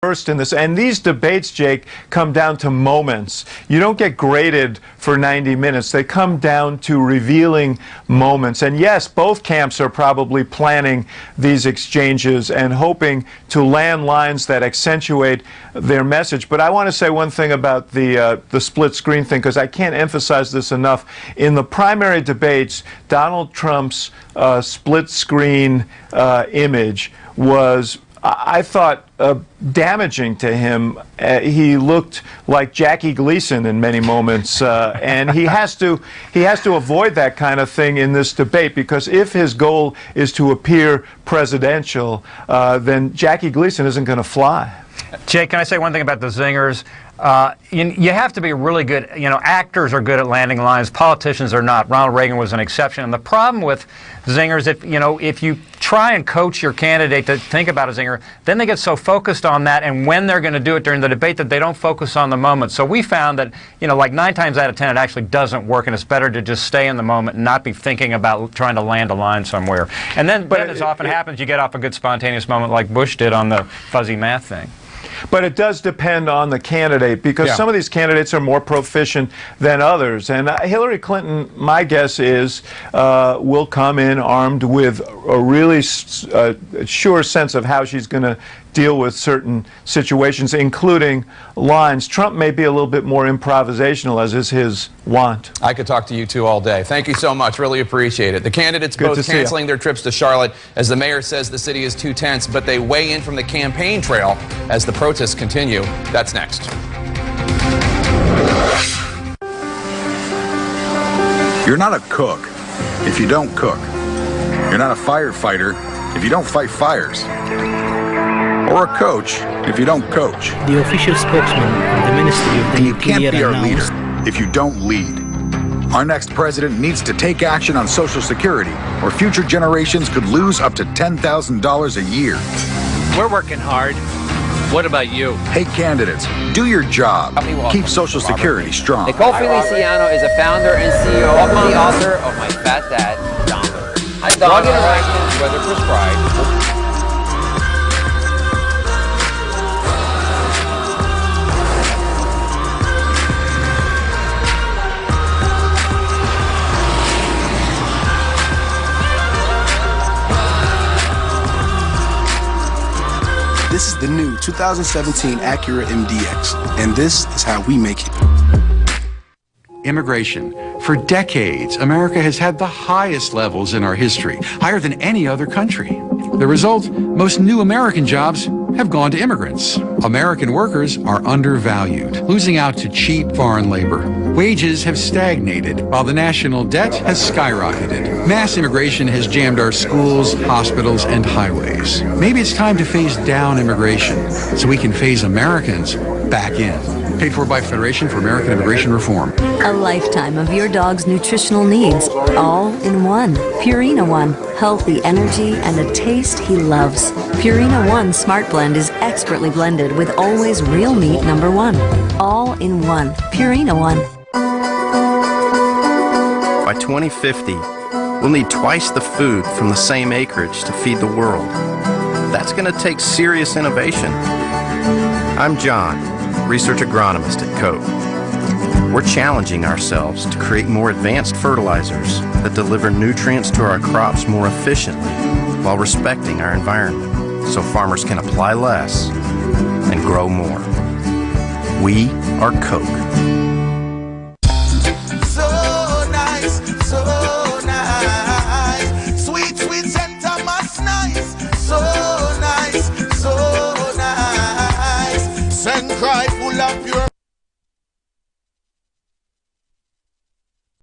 First in this, and these debates, Jake, come down to moments. You don't get graded for 90 minutes. They come down to revealing moments. And yes, both camps are probably planning these exchanges and hoping to land lines that accentuate their message. But I want to say one thing about the split screen thing, because I can't emphasize this enough. In the primary debates, Donald Trump's split screen image was, I thought, damaging to him. He looked like Jackie Gleason in many moments, and he has to avoid that kind of thing in this debate, because if his goal is to appear presidential, then Jackie Gleason isn't going to fly. Jake, can I say one thing about the zingers? You have to be really good. Actors are good at landing lines. Politicians are not. Ronald Reagan was an exception. And the problem with zingers, if you try and coach your candidate to think about a zinger, then they get so focused on that and when they're going to do it during the debate that they don't focus on the moment. So we found that, like 9 times out of 10, it actually doesn't work, and it's better to just stay in the moment and not be thinking about trying to land a line somewhere. And then, as often happens, you get off a good spontaneous moment like Bush did on the fuzzy math thing. But it does depend on the candidate, because some of these candidates are more proficient than others. And Hillary Clinton, my guess is, will come in armed with a really sure sense of how she's going to deal with certain situations, including lines. Trump may be a little bit more improvisational, as is his want. I could talk to you two all day. Thank you so much. Really appreciate it. The candidates both canceling their trips to Charlotte as the mayor says the city is too tense, but they weigh in from the campaign trail as the protests continue. That's next. You're not a cook if you don't cook. You're not a firefighter if you don't fight fires. Or a coach if you don't coach. The official spokesman of the Ministry of the You can't be our leader if you don't lead. Our next president needs to take action on Social Security, or future generations could lose up to $10,000 a year. We're working hard. What about you? Hey, candidates, do your job. Keep Social Security strong. Nicole Feliciano is a founder and CEO and the author of My Fat Dad, John. Drug interactions, whether prescribed. This is the new 2017 Acura MDX, and this is how we make it. Immigration. For decades, America has had the highest levels in our history, higher than any other country. The result, most new American jobs have gone to immigrants. American workers are undervalued, losing out to cheap foreign labor. Wages have stagnated, while the national debt has skyrocketed. Mass immigration has jammed our schools, hospitals, and highways. Maybe it's time to phase down immigration so we can phase Americans back in. Paid for by Federation for American Immigration Reform. A lifetime of your dog's nutritional needs, all in one. Purina One, healthy energy and a taste he loves. Purina One Smart Blend is expertly blended with always real meat #1. All in one. Purina One. By 2050, we'll need twice the food from the same acreage to feed the world. That's going to take serious innovation. I'm John, research agronomist at Coke. We're challenging ourselves to create more advanced fertilizers that deliver nutrients to our crops more efficiently while respecting our environment, so farmers can apply less and grow more. We are Coke. Cry